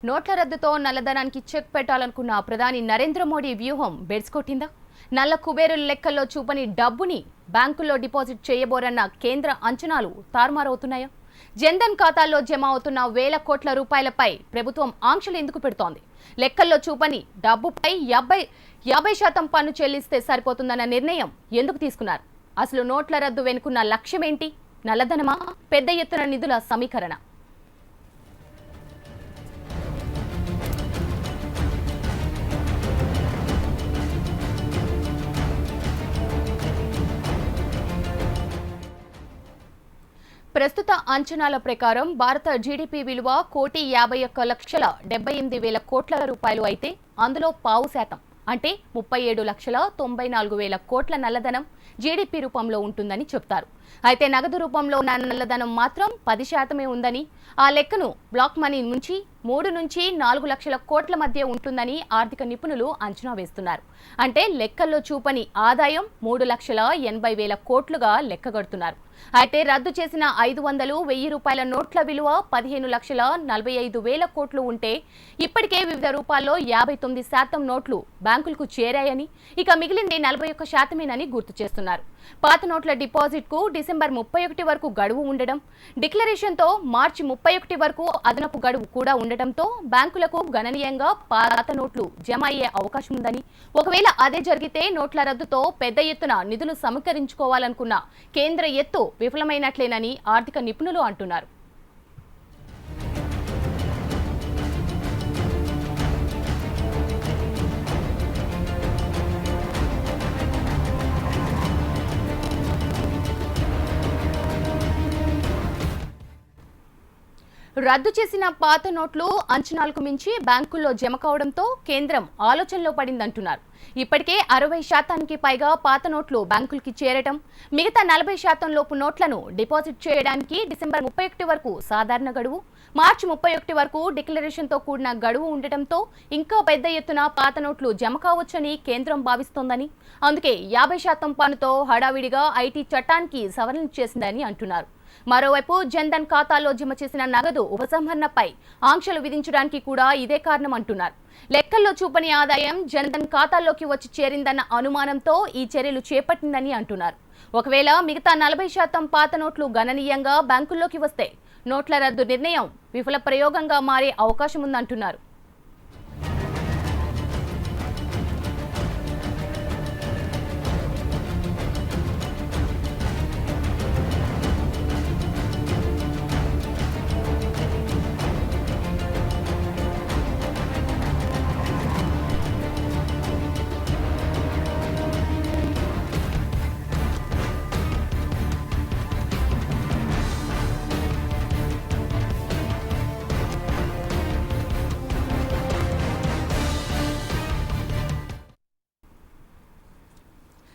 నోట్ల రద్దుతో నల్లధనానికి చెక్ పెట్టాలనుకున్న ప్రధాని నరేంద్ర మోడీ వ్యూహం బెడ్స్కొట్టిందా? నల్ల కుబేరుల లెక్కల్లో చూపని డబ్బుని బ్యాంకుల్లో డిపాజిట్ చేయబోరన్న కేంద్ర అంచనాలు తారుమారవుతున్నాయా? జన్ధన్ ఖాతాల్లో జమ అవుతున్న వేల కోట్ల రూపాయలపై ప్రభుత్వం ఆంక్షలు ఎందుకు పెడుతోంది? లెక్కల్లో చూపని డబ్బుపై 50% పన్ను చెల్లిస్తే సరిపోతుందన్న నిర్ణయం ఎందుకు తీసుకున్నారు? అసలు నోట్ల రద్దు వెనుకున్న లక్ష్యమేంటి? నల్లధనమా, పెద్ద ఎత్తున నిధుల సమీకరణ? ప్రస్తుత అంచనాల ప్రకారం భారత జీడీపీ విలువ 1,51,78,000 కోట్ల రూపాయలు అయితే అందులో 0.5% అంటే 37,94,000 కోట్ల నల్లధనం జీడీపీ రూపంలో ఉంటుందని చెప్తారు. అయితే నగదు రూపంలో ఉన్న నల్లధనం మాత్రం 10% ఉందని, ఆ లెక్కను బ్లాక్ మనీ నుంచి 3 నుంచి 4 లక్షల కోట్ల మధ్య ఉంటుందని ఆర్థిక నిపుణులు అంచనా వేస్తున్నారు. అంటే లెక్కల్లో చూపని ఆదాయం 3,80,000 కోట్లుగా లెక్కగడుతున్నారు. అయితే రద్దు చేసిన 500, 1000 రూపాయల నోట్ల విలువ 15,45,000 కోట్లు ఉంటే ఇప్పటికే వివిధ రూపాల్లో 59% నోట్లు బ్యాంకులకు చేరాయని, ఇక మిగిలింది 41%మేనని గుర్తు చేస్తున్నారు. పాత నోట్ల డిపాజిట్ కు డిసెంబర్ 31 వరకు గడువు ఉండడం, డిక్లరేషన్ తో మార్చి 31 వరకు అదనపు గడువు కూడా ఉండటంతో బ్యాంకులకు గణనీయంగా పాత నోట్లు జమ అయ్యే అవకాశం ఉందని, ఒకవేళ అదే జరిగితే నోట్ల రద్దుతో పెద్ద ఎత్తున నిధులు సమీకరించుకోవాలనుకున్న కేంద్ర ఎత్తు విఫలమైనట్లేనని ఆర్థిక నిపుణులు అంటున్నారు. రద్దు చేసిన పాత నోట్లు అంచనాలకు మించి బ్యాంకుల్లో జమ కావడంతో కేంద్రం ఆలోచనలో పడిందంటున్నారు. ఇప్పటికే 60% పైగా పాత నోట్లు బ్యాంకులకి చేరటం, మిగతా 40% లోపు నోట్లను డిపాజిట్ చేయడానికి డిసెంబర్ 31 వరకు సాధారణ గడువు, మార్చి 31 వరకు డిక్లరేషన్తో కూడిన గడువు ఉండటంతో ఇంకా పెద్ద ఎత్తున పాత నోట్లు జమ కావచ్చని కేంద్రం భావిస్తోందని, అందుకే 50% పన్నుతో హడావిడిగా ఐటీ చట్టానికి సవరణ చేసిందని అంటున్నారు. మరోవైపు జన్ధన్ ఖాతాల్లో జమ చేసిన నగదు ఉపసంహరణపై ఆంక్షలు విధించడానికి కూడా ఇదే కారణం అంటున్నారు. లెక్కల్లో చూపని ఆదాయం జన్ధన్ ఖాతాల్లోకి వచ్చి చేరిందన్న అనుమానంతో ఈ చర్యలు చేపట్టిందని అంటున్నారు. ఒకవేళ మిగతా 40% పాత నోట్లు గణనీయంగా బ్యాంకుల్లోకి వస్తే నోట్ల రద్దు నిర్ణయం విఫల ప్రయోగంగా మారే అవకాశం ఉందంటున్నారు.